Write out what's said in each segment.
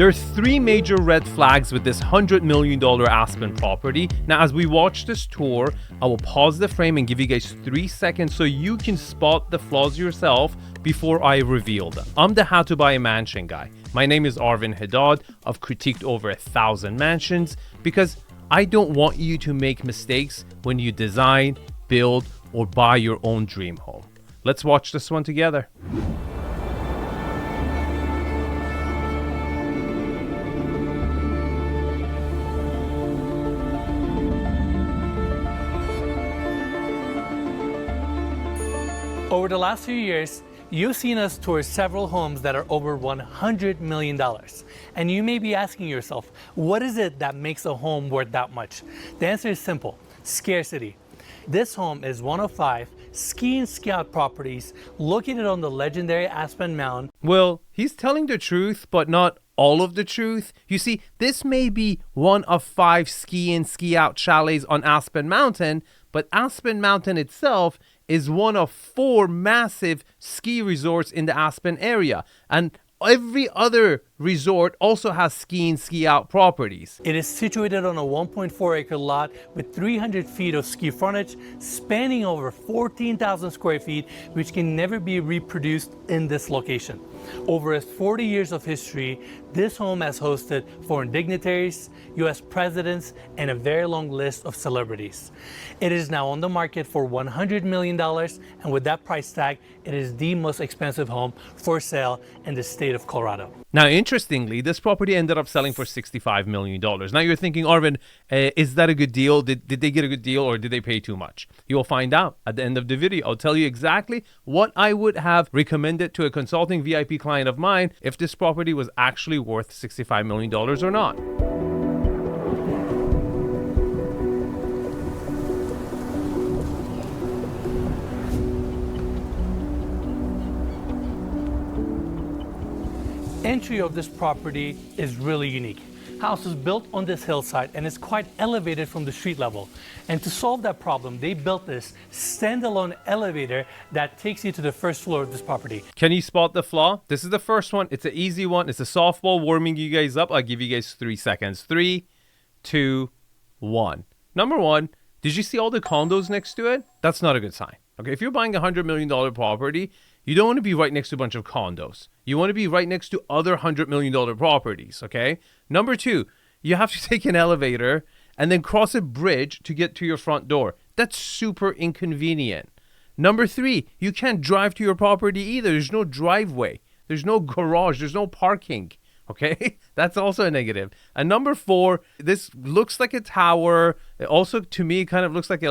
There are three major red flags with this $100 million Aspen property. Now, as we watch this tour, I will pause the frame and give you guys 3 seconds so you can spot the flaws yourself before I reveal them. I'm the How to Buy a Mansion guy. My name is Arvin Haddad. I've critiqued over 1,000 mansions because I don't want you to make mistakes when you design, build, or buy your own dream home. Let's watch this one together. Over the last few years, you've seen us tour several homes that are over $100 million. And you may be asking yourself, what is it that makes a home worth that much? The answer is simple: scarcity. This home is one of 5 ski and ski out properties located on the legendary Aspen Mountain. Well, he's telling the truth, but not all of the truth. You see, this may be one of 5 ski and ski out chalets on Aspen Mountain, but Aspen Mountain itself is one of 4 massive ski resorts in the Aspen area. And every other resort also has ski and ski out properties. It is situated on a 1.4-acre lot with 300 feet of ski frontage, spanning over 14,000 square feet, which can never be reproduced in this location. Over its 40 years of history, this home has hosted foreign dignitaries, US presidents, and a very long list of celebrities. It is now on the market for $100 million, and with that price tag, it is the most expensive home for sale in the state of Colorado. Now, interestingly, this property ended up selling for $65 million. Now you're thinking, Arvin, is that a good deal? Did they get a good deal, or did they pay too much? You will find out at the end of the video. I'll tell you exactly what I would have recommended to a consulting VIP client of mine if this property was actually worth $65 million or not. Entry of this property is really unique. House is built on this hillside and is quite elevated from the street level. And to solve that problem, they built this standalone elevator that takes you to the first floor of this property. Can you spot the flaw? This is the first one. It's an easy one. It's a softball warming you guys up. I'll give you guys 3 seconds. 3, 2, 1. Number 1, did you see all the condos next to it? That's not a good sign. Okay, if you're buying a $100 million property, you don't want to be right next to a bunch of condos. You want to be right next to other $100 million properties, okay? Number 2, you have to take an elevator and then cross a bridge to get to your front door. That's super inconvenient. Number 3, you can't drive to your property either. There's no driveway. There's no garage. There's no parking. Okay, that's also a negative. And number 4, this looks like a tower. It also, to me, kind of looks like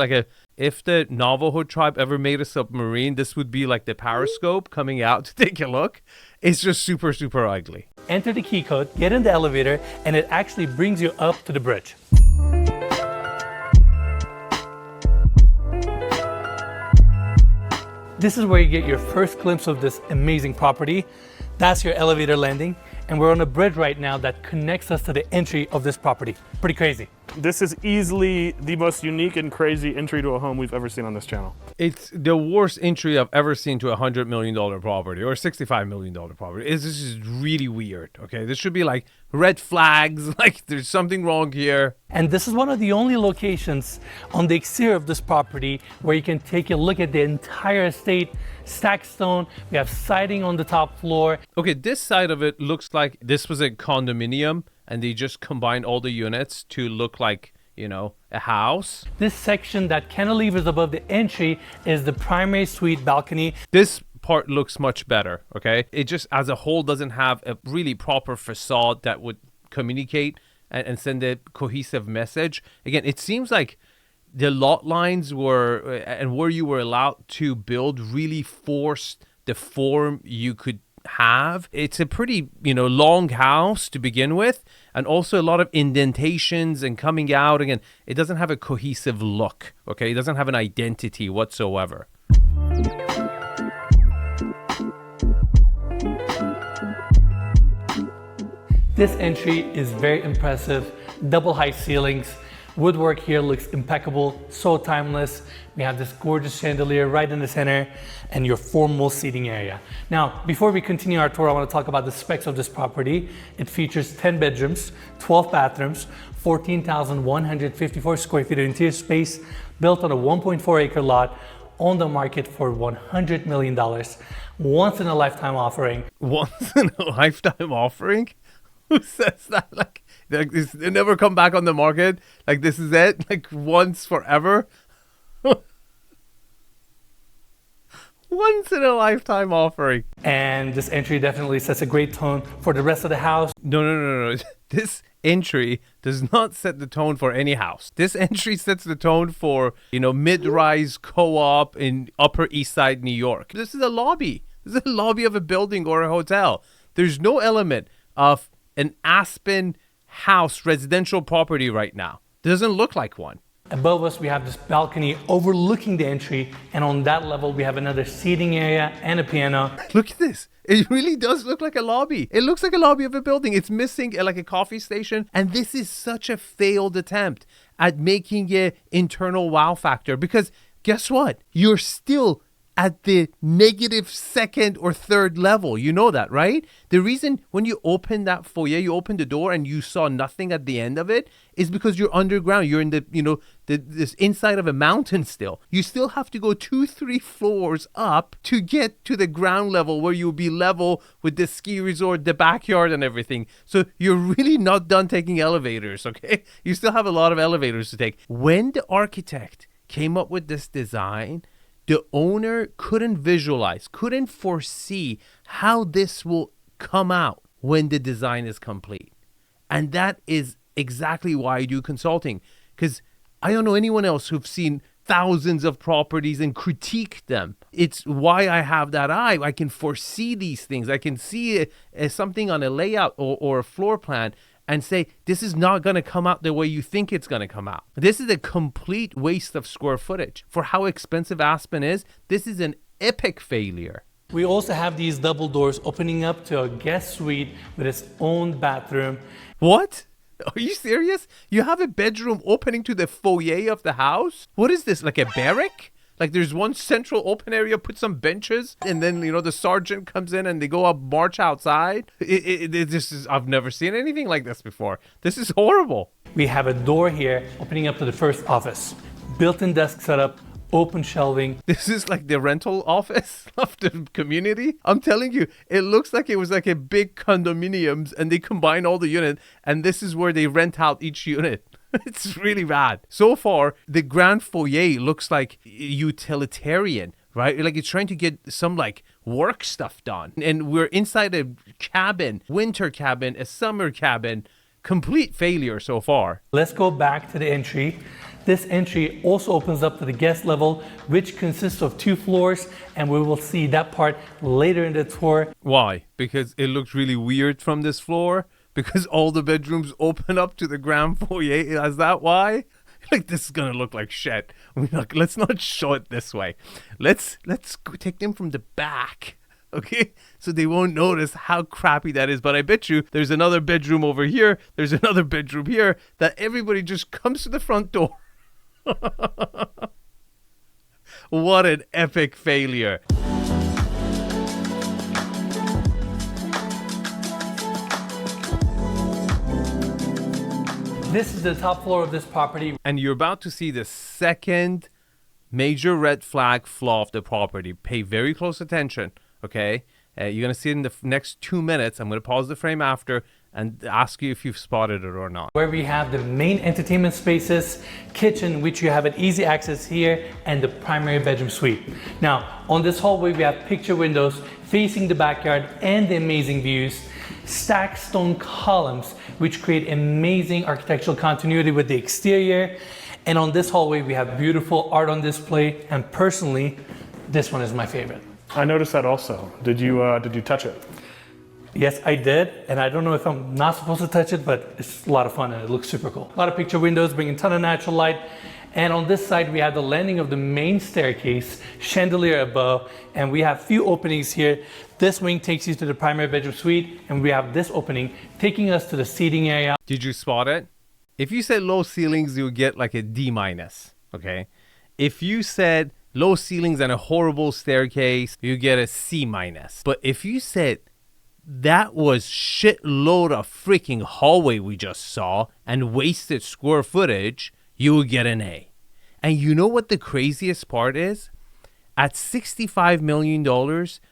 if the Navajo tribe ever made a submarine, this would be like the periscope coming out to take a look. It's just super, super ugly. Enter the key code, get in the elevator, and it actually brings you up to the bridge. This is where you get your first glimpse of this amazing property. That's your elevator landing. And we're on a bridge right now that connects us to the entry of this property. Pretty crazy. This is easily the most unique and crazy entry to a home we've ever seen on this channel. It's the worst entry I've ever seen to a $100 million property or $65 million property. This is really weird, okay? This should be like red flags, like there's something wrong here. And this is one of the only locations on the exterior of this property where you can take a look at the entire estate. Stacked stone, we have siding on the top floor. Okay, this side of it looks like this was a condominium and they just combined all the units to look like, you know, a house. This section that cantilevers above the entry is the primary suite balcony. This part looks much better, okay? It just as a whole doesn't have a really proper facade that would communicate and send a cohesive message. Again, it seems like the lot lines were, and where you were allowed to build, really forced the form you could have. It's a pretty, long house to begin with, and also a lot of indentations and coming out. Again, it doesn't have a cohesive look, okay? It doesn't have an identity whatsoever. This entry is very impressive. Double high ceilings, Woodwork here looks impeccable, so timeless. We have this gorgeous chandelier right in the center and your formal seating area. Now, before we continue our tour, I want to talk about the specs of this property. It features 10 bedrooms, 12 bathrooms, 14,154 square feet of interior space, built on a 1.4 acre lot, on the market for $100 million. Once in a lifetime offering. Once in a lifetime offering? Who says that? Like this, they never come back on the market? Like this is it? Like once forever? Once in a lifetime offering. And this entry definitely sets a great tone for the rest of the house. No. This entry does not set the tone for any house. This entry sets the tone for, mid-rise co-op in Upper East Side, New York. This is a lobby. This is a lobby of a building or a hotel. There's no element of an Aspen house residential property right now. It doesn't look like one. Above us, we have this balcony overlooking the entry, and on that level, we have another seating area and a piano. Look at this. It really does look like a lobby. It looks like a lobby of a building. It's missing like a coffee station, and this is such a failed attempt at making an internal wow factor, because guess what? You're still at the negative second or third level. You know that, right? The reason when you open that foyer, you open the door and you saw nothing at the end of it is because you're underground. You're in this inside of a mountain still. You still have to go 2-3 floors up to get to the ground level where you'll be level with the ski resort, the backyard and everything. So you're really not done taking elevators, okay? You still have a lot of elevators to take. When the architect came up with this design, the owner couldn't foresee how this will come out when the design is complete. And that is exactly why I do consulting, because I don't know anyone else who've seen thousands of properties and critique them. It's why I have that eye. I can foresee these things. I can see something on a layout or a floor plan and say, this is not going to come out the way you think it's going to come out. This is a complete waste of square footage. For how expensive Aspen is, this is an epic failure. We also have these double doors opening up to a guest suite with its own bathroom. What? Are you serious? You have a bedroom opening to the foyer of the house? What is this, like a barrack? Like there's one central open area, put some benches, and then, the sergeant comes in and they go up, march outside. I've never seen anything like this before. This is horrible. We have a door here opening up to the first office. Built-in desk setup, open shelving. This is like the rental office of the community. I'm telling you, it looks like it was like a big condominiums and they combine all the units and this is where they rent out each unit. It's really bad. So far, the grand foyer looks like utilitarian, right? Like it's trying to get some like work stuff done. And we're inside a cabin, winter cabin, a summer cabin. Complete failure so far. Let's go back to the entry. This entry also opens up to the guest level, which consists of 2 floors, and we will see that part later in the tour. Why? Because it looks really weird from this floor? Because all the bedrooms open up to the grand foyer? Is that why? Like, this is gonna look like shit. Let's not show it this way. Let's take them from the back. Okay, so they won't notice how crappy that is. But I bet you there's another bedroom over here. There's another bedroom here that everybody just comes to the front door. What an epic failure. This is the top floor of this property. And you're about to see the second major red flag flaw of the property. Pay very close attention, okay? You're going to see it in the next 2 minutes. I'm going to pause the frame after and ask you if you've spotted it or not. Where we have the main entertainment spaces, kitchen, which you have an easy access here, and the primary bedroom suite. Now, on this hallway, we have picture windows facing the backyard and the amazing views. Stacked stone columns, which create amazing architectural continuity with the exterior. And on this hallway, we have beautiful art on display. And personally, this one is my favorite. I noticed that also. Did you touch it? Yes, I did. And I don't know if I'm not supposed to touch it, but it's a lot of fun and it looks super cool. A lot of picture windows, bringing a ton of natural light. And on this side, we have the landing of the main staircase, chandelier above, and we have few openings here. This wing takes you to the primary bedroom suite, and we have this opening taking us to the seating area. Did you spot it? If you said low ceilings, you would get like a D minus. Okay. If you said low ceilings and a horrible staircase, you get a C minus. But if you said that was shitload of freaking hallway we just saw and wasted square footage, you would get an A. And you know what the craziest part is? At $65 million,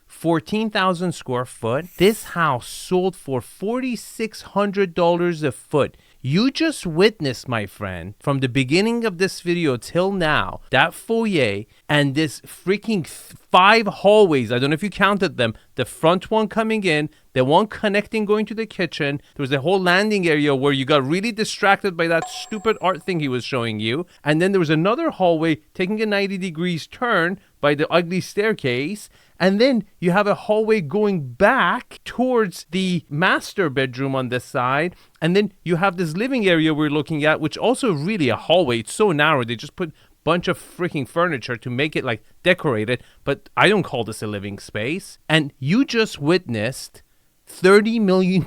14,000 square foot, this house sold for $4,600 a foot. You just witnessed, my friend, from the beginning of this video till now, that foyer and this freaking 5 hallways. I don't know if you counted them. The front one coming in, the one connecting going to the kitchen. There was a whole landing area where you got really distracted by that stupid art thing he was showing you. And then there was another hallway taking a 90 degrees turn by the ugly staircase. And then you have a hallway going back towards the master bedroom on this side. And then you have this living area we're looking at, which also really a hallway. It's so narrow. They just put a bunch of freaking furniture to make it like decorated. But I don't call this a living space. And you just witnessed $30 million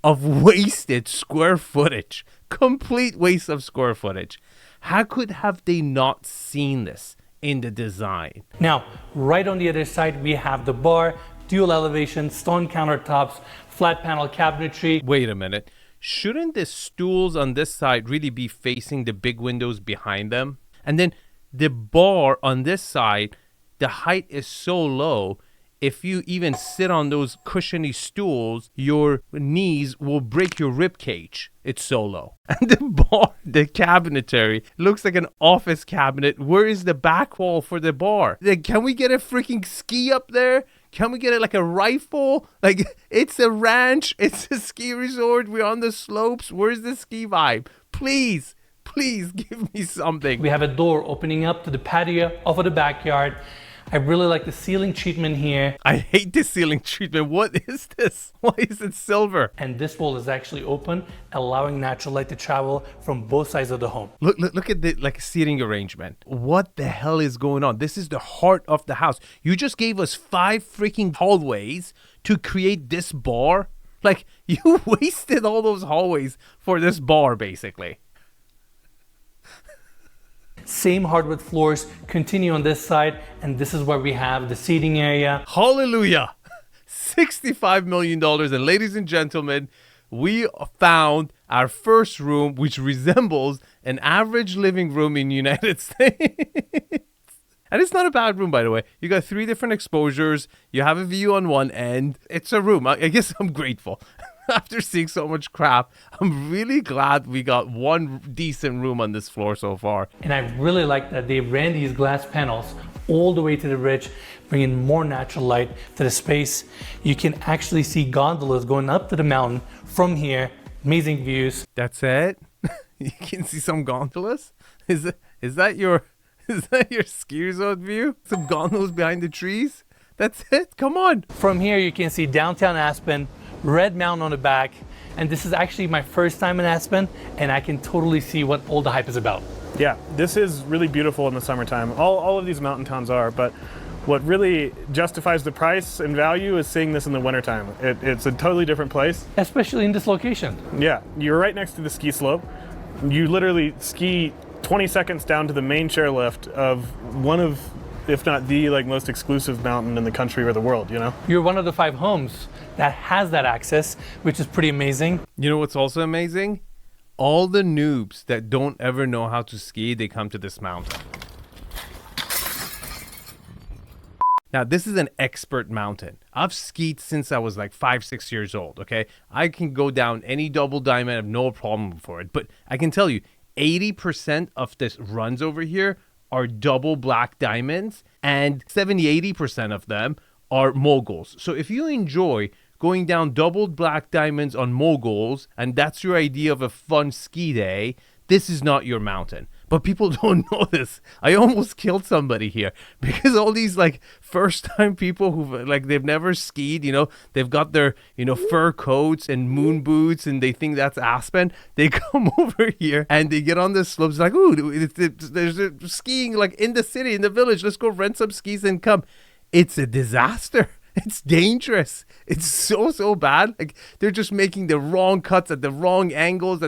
of wasted square footage. Complete waste of square footage. How could have they not seen this in the design? Now, right on the other side, we have the bar, dual elevation, stone countertops, flat panel cabinetry. Wait a minute. Shouldn't the stools on this side really be facing the big windows behind them? And then the bar on this side, the height is so low, if you even sit on those cushiony stools, your knees will break your rib cage. It's so low. And the bar, the cabinetry, looks like an office cabinet. Where is the back wall for the bar? Like, can we get a freaking ski up there? Can we get it like a rifle? Like, it's a ranch. It's a ski resort. We're on the slopes. Where's the ski vibe? Please give me something. We have a door opening up to the patio off of the backyard. I really like the ceiling treatment here. I hate the ceiling treatment. What is this? Why is it silver? And this wall is actually open, allowing natural light to travel from both sides of the home. Look at the like seating arrangement. What the hell is going on? This is the heart of the house. You just gave us 5 freaking hallways to create this bar. Like, you wasted all those hallways for this bar, basically. Same hardwood floors continue on this side, and this is where we have the seating area. Hallelujah! $65 million. And ladies and gentlemen, we found our first room, which resembles an average living room in the United States. And it's not a bad room, by the way. You got 3 different exposures. You have a view on one end. It's a room. I guess I'm grateful. After seeing so much crap, I'm really glad we got one decent room on this floor so far. And I really like that they ran these glass panels all the way to the ridge, bringing more natural light to the space. You can actually see gondolas going up to the mountain from here. Amazing views. That's it? You can see some gondolas? Is that your ski resort view? Some gondolas behind the trees? That's it? Come on. From here, you can see downtown Aspen, Red Mountain on the back, and this is actually my first time in Aspen, and I can totally see what all the hype is about. Yeah, this is really beautiful in the summertime. All of these mountain towns are, but what really justifies the price and value is seeing this in the wintertime. It's a totally different place. Especially in this location. Yeah, you're right next to the ski slope. You literally ski 20 seconds down to the main chairlift of one of, if not the most exclusive mountain in the country or the world, you know? You're one of the 5 homes that has that access, which is pretty amazing. You know what's also amazing? All the noobs that don't ever know how to ski, they come to this mountain. Now, this is an expert mountain. I've skied since I was like 5-6 years old, okay? I can go down any double diamond, I have no problem for it. But I can tell you, 80% of this runs over here are double black diamonds, and 70-80% of them are moguls. So if you enjoy going down double black diamonds on moguls, and that's your idea of a fun ski day, this is not your mountain. But people don't know this. I almost killed somebody here because all these first time people who they've never skied, they've got their, fur coats and moon boots and they think that's Aspen. They come over here and they get on the slopes like, ooh, there's skiing in the city, in the village. Let's go rent some skis and come. It's a disaster. It's dangerous. It's so bad. Like they're just making the wrong cuts at the wrong angles.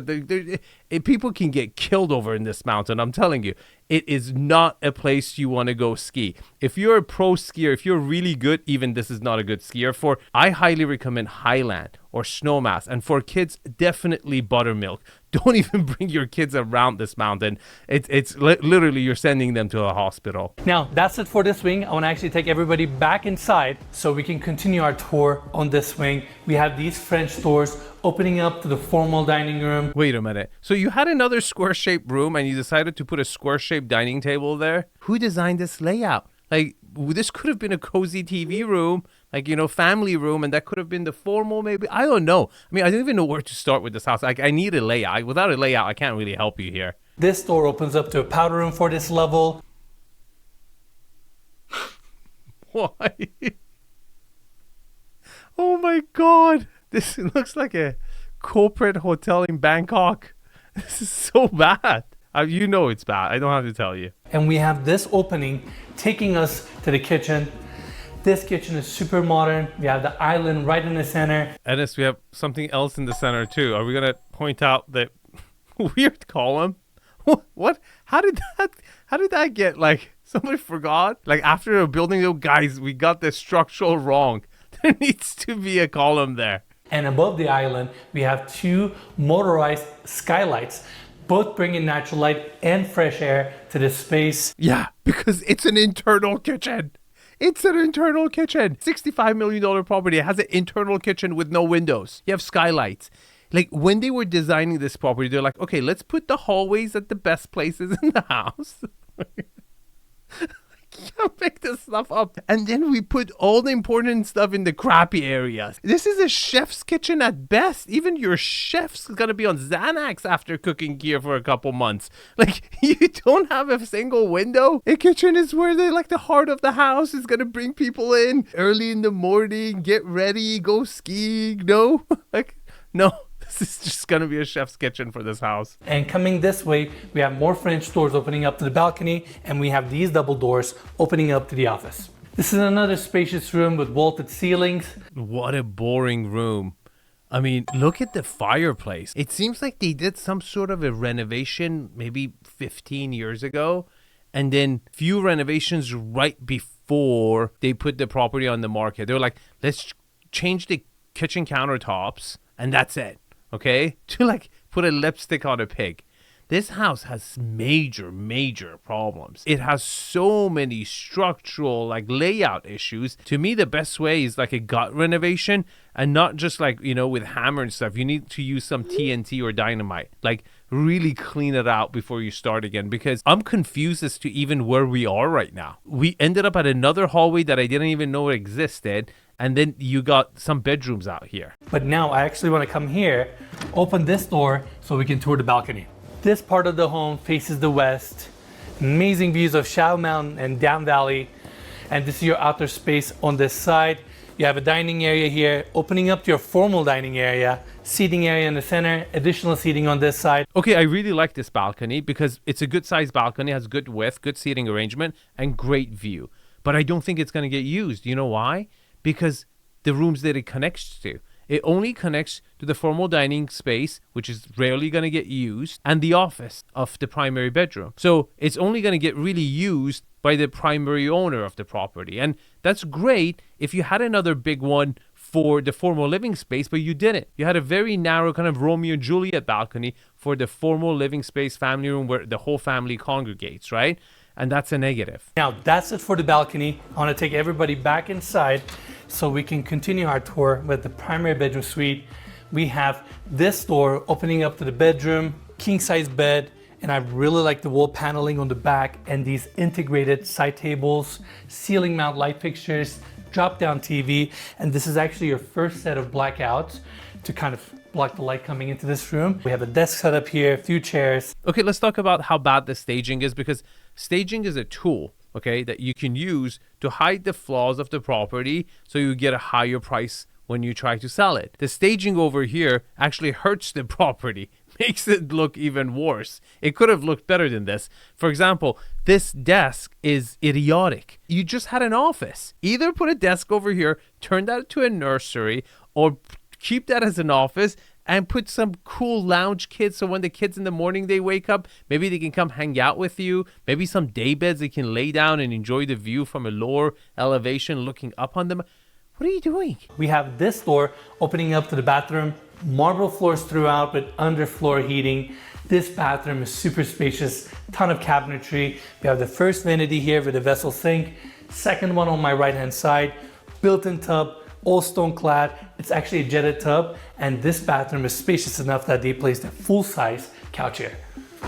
People can get killed over in this mountain. I'm telling you, it is not a place you want to go ski. If you're a pro skier, if you're really good, even this is not a good skier. I highly recommend Highland or Snowmass. And for kids, definitely Buttermilk. Don't even bring your kids around this mountain. It's literally you're sending them to a hospital. Now, that's it for this wing. I want to actually take everybody back inside so we can continue our tour on this wing. We have these French doors opening up to the formal dining room. Wait a minute. So you had another square-shaped room and you decided to put a square-shaped dining table there? Who designed this layout? Like, this could have been a cozy TV room, like, you know, family room, and that could have been the formal maybe. I don't know. I mean, I don't even know where to start with this house. Like, I need a layout. Without a layout, I can't really help you here. This door opens up to a powder room for this level. Why? Oh my God. This looks like a corporate hotel in Bangkok. This is so bad. You know it's bad. I don't have to tell you. And we have this opening taking us to the kitchen. This kitchen is super modern. We have the island right in the center. Ennis, we have something else in the center too. Are we going to point out that weird column? What? How did that get, like, somebody forgot? Like, after a building, oh, guys, we got the structural wrong. There needs to be a column there. And above the island, we have two motorized skylights, both bringing natural light and fresh air to this space. Yeah, because it's an internal kitchen. It's an internal kitchen. $65 million property. It has an internal kitchen with no windows. You have skylights. Like, when they were designing this property, they're like, okay, let's put the hallways at the best places in the house. You can't make this stuff up. And then we put all the important stuff in the crappy areas. This is a chef's kitchen at best. Even your chef's gonna be on Xanax after cooking here for a couple months. Like, you don't have a single window. A kitchen is where the heart of the house is gonna bring people in early in the morning, get ready, go skiing. No, no. This is just going to be a chef's kitchen for this house. And coming this way, we have more French doors opening up to the balcony, and we have these double doors opening up to the office. This is another spacious room with vaulted ceilings. What a boring room. I mean, look at the fireplace. It seems like they did some sort of a renovation maybe 15 years ago, and then few renovations right before they put the property on the market. They're like, let's change the kitchen countertops, and that's it. Okay, to like put a lipstick on a pig. This house has major problems. It has so many structural, like, layout issues. To me, the best way is like a gut renovation, and not just like, you know, with hammer and stuff. You need to use some TNT or dynamite. Like, really clean it out before you start again, because I'm confused as to even where we are right now. We ended up at another hallway that I didn't even know existed. And then you got some bedrooms out here. But now I actually want to come here, open this door so we can tour the balcony. This part of the home faces the west. Amazing views of Shao Mountain and Down Valley. And this is your outdoor space on this side. You have a dining area here, opening up to your formal dining area, seating area in the center, additional seating on this side. Okay, I really like this balcony because it's a good sized balcony, has good width, good seating arrangement, and great view. But I don't think it's going to get used. You know why? Because the rooms that it connects to, it only connects to the formal dining space, which is rarely going to get used, and the office of the primary bedroom. So it's only going to get really used by the primary owner of the property. And that's great if you had another big one for the formal living space, but you didn't. You had a very narrow kind of Romeo and Juliet balcony for the formal living space family room where the whole family congregates, right? And that's a negative. Now that's it for the balcony. I want to take everybody back inside so we can continue our tour with the primary bedroom suite. We have this door opening up to the bedroom, king size bed, and I really like the wall paneling on the back and these integrated side tables, ceiling mount light fixtures, drop down TV, and this is actually your first set of blackouts to kind of block the light coming into this room. We have a desk set up here, a few chairs. Okay, let's talk about how bad the staging is, because staging is a tool, okay, that you can use to hide the flaws of the property so you get a higher price when you try to sell it. The staging over here actually hurts the property, makes it look even worse. It could have looked better than this. For example, this desk is idiotic. You just had an office. Either put a desk over here, turn that to a nursery, or keep that as an office and put some cool lounge kits so when the kids in the morning they wake up, maybe they can come hang out with you. Maybe some day beds they can lay down and enjoy the view from a lower elevation looking up on them. What are you doing? We have this door opening up to the bathroom, marble floors throughout with underfloor heating. This bathroom is super spacious, ton of cabinetry. We have the first vanity here with a vessel sink, second one on my right hand side, built-in tub, all stone clad. It's actually a jetted tub, and this bathroom is spacious enough that they placed a full-size couch here.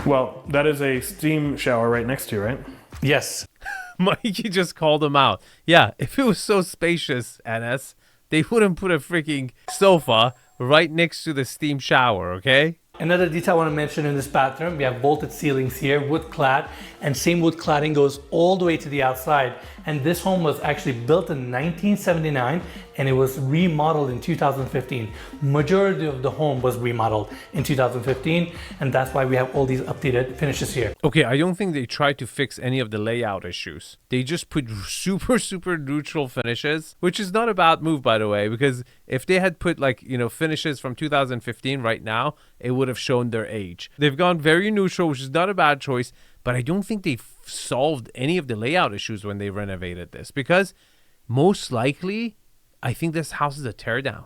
Well, that is a steam shower right next to you, right? Yes. Mikey just called them out. Yeah, if it was so spacious, NS, they wouldn't put a freaking sofa right next to the steam shower, okay? Another detail I want to mention in this bathroom, we have vaulted ceilings here, wood clad, and same wood cladding goes all the way to the outside. And this home was actually built in 1979 and it was remodeled in 2015. Majority of the home was remodeled in 2015, and that's why we have all these updated finishes here. Okay, I don't think they tried to fix any of the layout issues. They just put super neutral finishes, which is not a bad move, by the way, because if they had put finishes from 2015 right now, it would have shown their age. They've gone very neutral, which is not a bad choice, but I don't think they solved any of the layout issues when they renovated this, because most likely, I think this house is a teardown.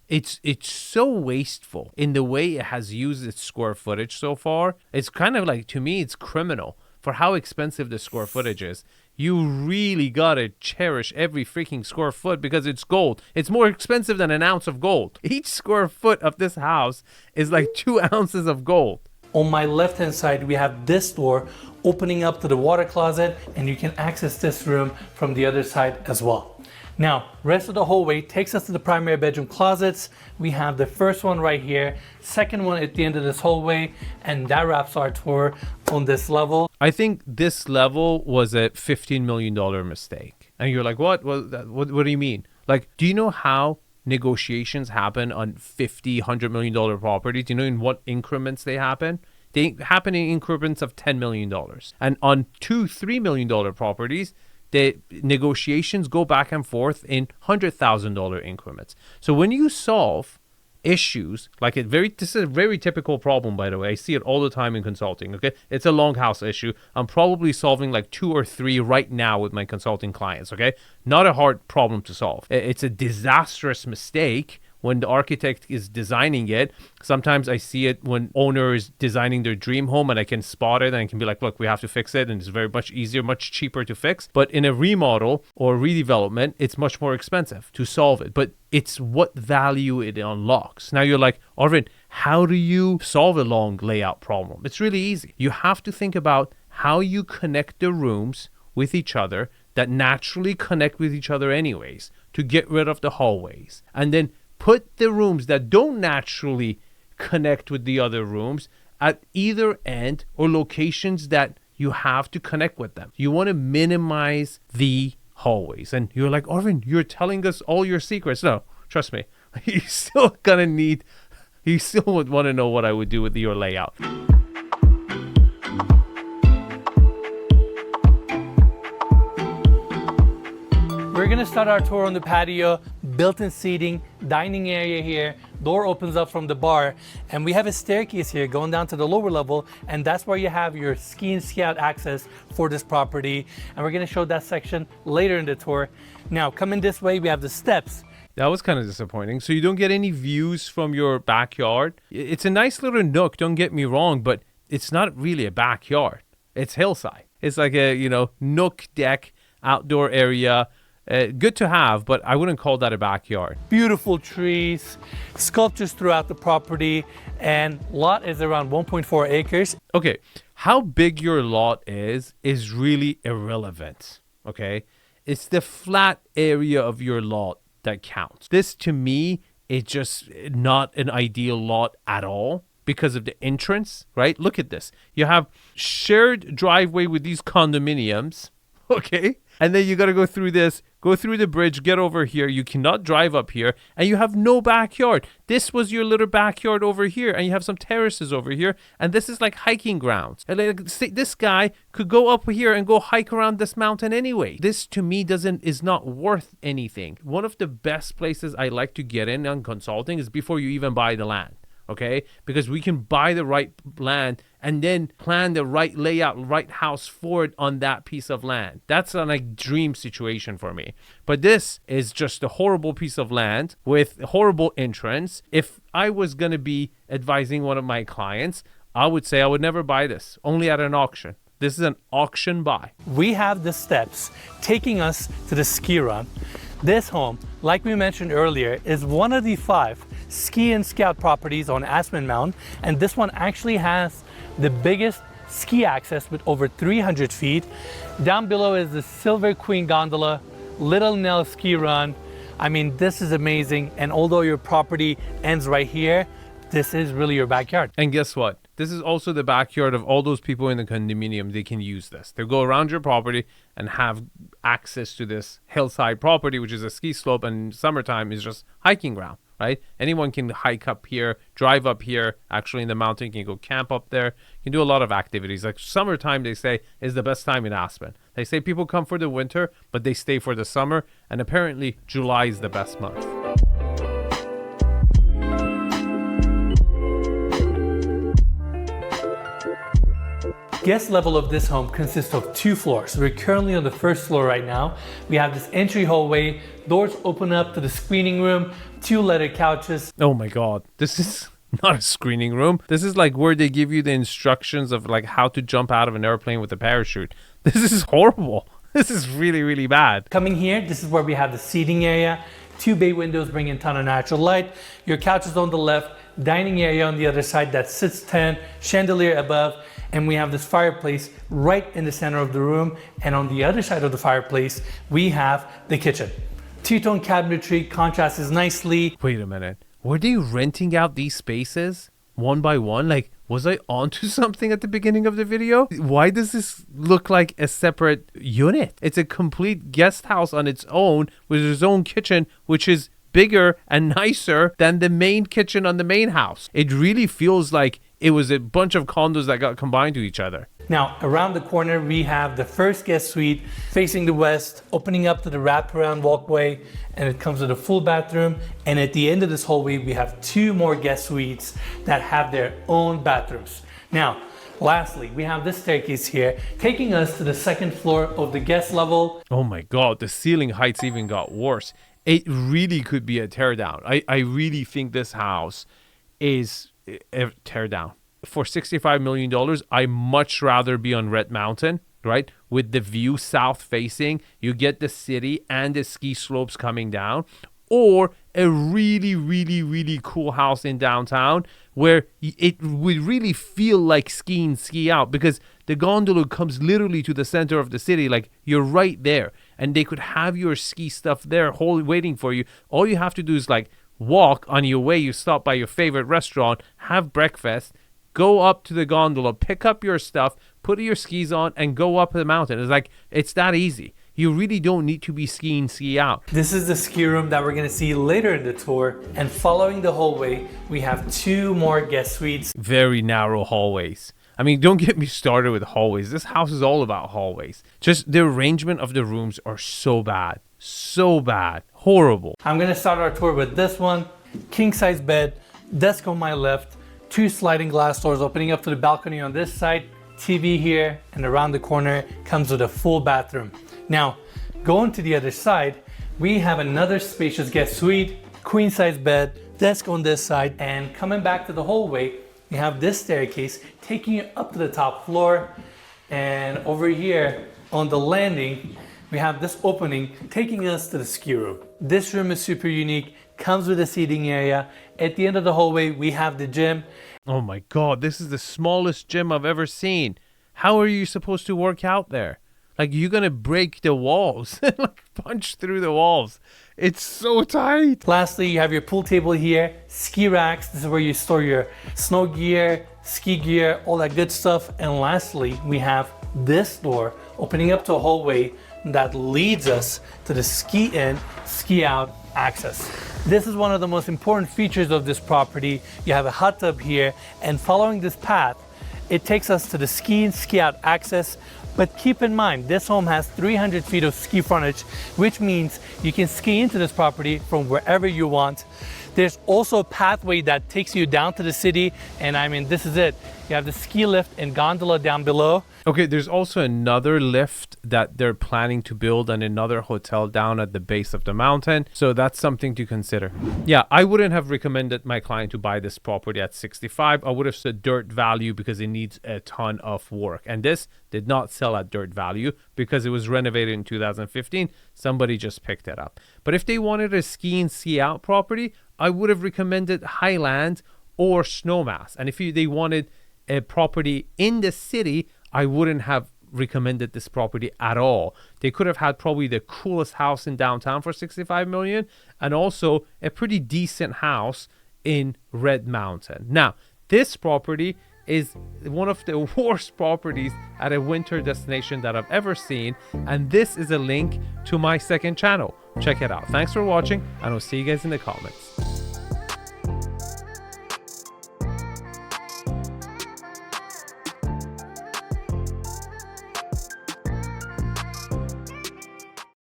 It's so wasteful in the way it has used its square footage so far. It's kind of like, to me, it's criminal for how expensive the square footage is. You really gotta cherish every freaking square foot because it's gold. It's more expensive than an ounce of gold. Each square foot of this house is like 2 ounces of gold. On my left hand side, we have this door opening up to the water closet, and you can access this room from the other side as well. Now, rest of the hallway takes us to the primary bedroom closets. We have the first one right here, second one at the end of this hallway, and that wraps our tour on this level. I think this level was a $15 million mistake. And you're like, what? What do you mean? Like, do you know how negotiations happen on $50-100 million properties? Do you know in what increments they happen? They happen in increments of $10 million. And on $2-3 million properties, the negotiations go back and forth in $100,000 increments. So when you solve issues like this is a very typical problem, by the way. I see it all the time in consulting. Okay, it's a longhouse issue. I'm probably solving like 2 or 3 right now with my consulting clients. Okay, not a hard problem to solve. It's a disastrous mistake when the architect is designing it. Sometimes I see it when owner is designing their dream home and I can spot it and I can be like, look, we have to fix it. And it's very much easier, much cheaper to fix. But in a remodel or redevelopment, it's much more expensive to solve it. But it's what value it unlocks. Now you're like, Arvin, how do you solve a long layout problem? It's really easy. You have to think about how you connect the rooms with each other that naturally connect with each other anyways to get rid of the hallways. And then put the rooms that don't naturally connect with the other rooms at either end or locations that you have to connect with them. You want to minimize the hallways. And you're like, Arvin, you're telling us all your secrets. No, trust me. You still would want to know what I would do with your layout. We're gonna start our tour on the patio, built-in seating, dining area here, door opens up from the bar, and we have a staircase here going down to the lower level, and that's where you have your ski and ski out access for this property. And we're gonna show that section later in the tour. Now, coming this way, we have the steps. That was kind of disappointing. So you don't get any views from your backyard. It's a nice little nook, don't get me wrong, but it's not really a backyard. It's hillside. It's like a, nook deck, outdoor area. Good to have, but I wouldn't call that a backyard. Beautiful trees, sculptures throughout the property, and lot is around 1.4 acres. Okay, how big your lot is really irrelevant, okay? It's the flat area of your lot that counts. This, to me, is just not an ideal lot at all because of the entrance, right? Look at this. You have shared driveway with these condominiums, okay? And then you got to go through this, go through the bridge, get over here. You cannot drive up here, and you have no backyard. This was your little backyard over here, and you have some terraces over here, and this is like hiking grounds. And like, this guy could go up here and go hike around this mountain anyway. This to me is not worth anything. One of the best places I like to get in on consulting is before you even buy the land. Okay, because we can buy the right land and then plan the right layout, right house for it on that piece of land. That's a like dream situation for me. But this is just a horrible piece of land with a horrible entrance. If I was going to be advising one of my clients, I would say I would never buy this, only at an auction. This is an auction buy. We have the steps taking us to the ski run. This home, like we mentioned earlier, is one of the 5 ski and scout properties on Aspen Mountain, and this one actually has the biggest ski access with over 300 feet. Down below is the Silver Queen Gondola, Little Nell ski run. I mean, this is amazing, and although your property ends right here, this is really your backyard. And guess what? This is also the backyard of all those people in the condominium. They can use this. They go around your property and have access to this hillside property, which is a ski slope, and summertime is just hiking ground, right? Anyone can hike up here, drive up here, actually in the mountain, can go camp up there. You can do a lot of activities. Like summertime, they say, is the best time in Aspen. They say people come for the winter, but they stay for the summer, and apparently July is the best month. Guest level of this home consists of 2 floors. We're currently on the first floor right now. We have this entry hallway, doors open up to the screening room, 2 leather couches. Oh my God, this is not a screening room. This is like where they give you the instructions of like how to jump out of an airplane with a parachute. This is horrible. This is really, really bad. Coming here, this is where we have the seating area. 2 bay windows bring in a ton of natural light. Your couch is on the left, dining area on the other side that sits 10, chandelier above. And we have this fireplace right in the center of the room. And on the other side of the fireplace, we have the kitchen. 2-tone cabinetry contrasts nicely. Wait a minute. Were they renting out these spaces one by one? Like, was I onto something at the beginning of the video? Why does this look like a separate unit? It's a complete guest house on its own with its own kitchen, which is bigger and nicer than the main kitchen on the main house. It really feels like it was a bunch of condos that got combined to each other. Now, around the corner, we have the first guest suite facing the west, opening up to the wraparound walkway, and it comes with a full bathroom. And at the end of this hallway, we have 2 more guest suites that have their own bathrooms. Now, lastly, we have this staircase here, taking us to the 2nd floor of the guest level. Oh my God, the ceiling heights even got worse. It really could be a teardown. I really think this house is a teardown. For $65 million, I much rather be on Red Mountain, right? With the view south facing, you get the city and the ski slopes coming down, or a really, really, really cool house in downtown where it would really feel like ski out, because the gondola comes literally to the center of the city. Like, you're right there, and they could have your ski stuff there waiting for you. All you have to do is like walk on your way. You stop by your favorite restaurant, have breakfast, go up to the gondola, pick up your stuff, put your skis on, and go up the mountain. It's that easy. You really don't need to be ski out. This is the ski room that we're going to see later in the tour. And following the hallway, we have 2 more guest suites. Very narrow hallways. I mean, don't get me started with hallways. This house is all about hallways. Just the arrangement of the rooms are so bad. So bad. Horrible. I'm going to start our tour with this one. King size bed, desk on my left, 2 sliding glass doors opening up to the balcony on this side, TV here, and around the corner comes with a full bathroom. Now, going to the other side, we have another spacious guest suite, queen size bed, desk on this side, and coming back to the hallway, we have this staircase taking you up to the top floor. And over here on the landing, we have this opening taking us to the ski room. This room is super unique, comes with a seating area. At the end of the hallway, we have the gym. Oh my God, this is the smallest gym I've ever seen. How are you supposed to work out there? Like, you're going to break the walls, like punch through the walls. It's so tight. Lastly, you have your pool table here, ski racks. This is where you store your snow gear, ski gear, all that good stuff. And lastly, we have this door opening up to a hallway that leads us to the ski in, ski out access. This is one of the most important features of this property. You have a hot tub here, and following this path, it takes us to the ski in, ski out access. But keep in mind, this home has 300 feet of ski frontage, which means you can ski into this property from wherever you want. There's also a pathway that takes you down to the city, and I mean, this is it. You have the ski lift and gondola down below. Okay, there's also another lift that they're planning to build and another hotel down at the base of the mountain. So that's something to consider. Yeah, I wouldn't have recommended my client to buy this property at 65. I would have said dirt value because it needs a ton of work. And this did not sell at dirt value because it was renovated in 2015. Somebody just picked it up. But if they wanted a ski in, ski out property, I would have recommended Highland or Snowmass. And if they wanted a property in the city, I wouldn't have recommended this property at all. They could have had probably the coolest house in downtown for 65 million and also a pretty decent house in Red Mountain. Now, this property is one of the worst properties at a winter destination that I've ever seen, and this is a link to my second channel. Check it out. Thanks for watching, and I'll see you guys in the comments.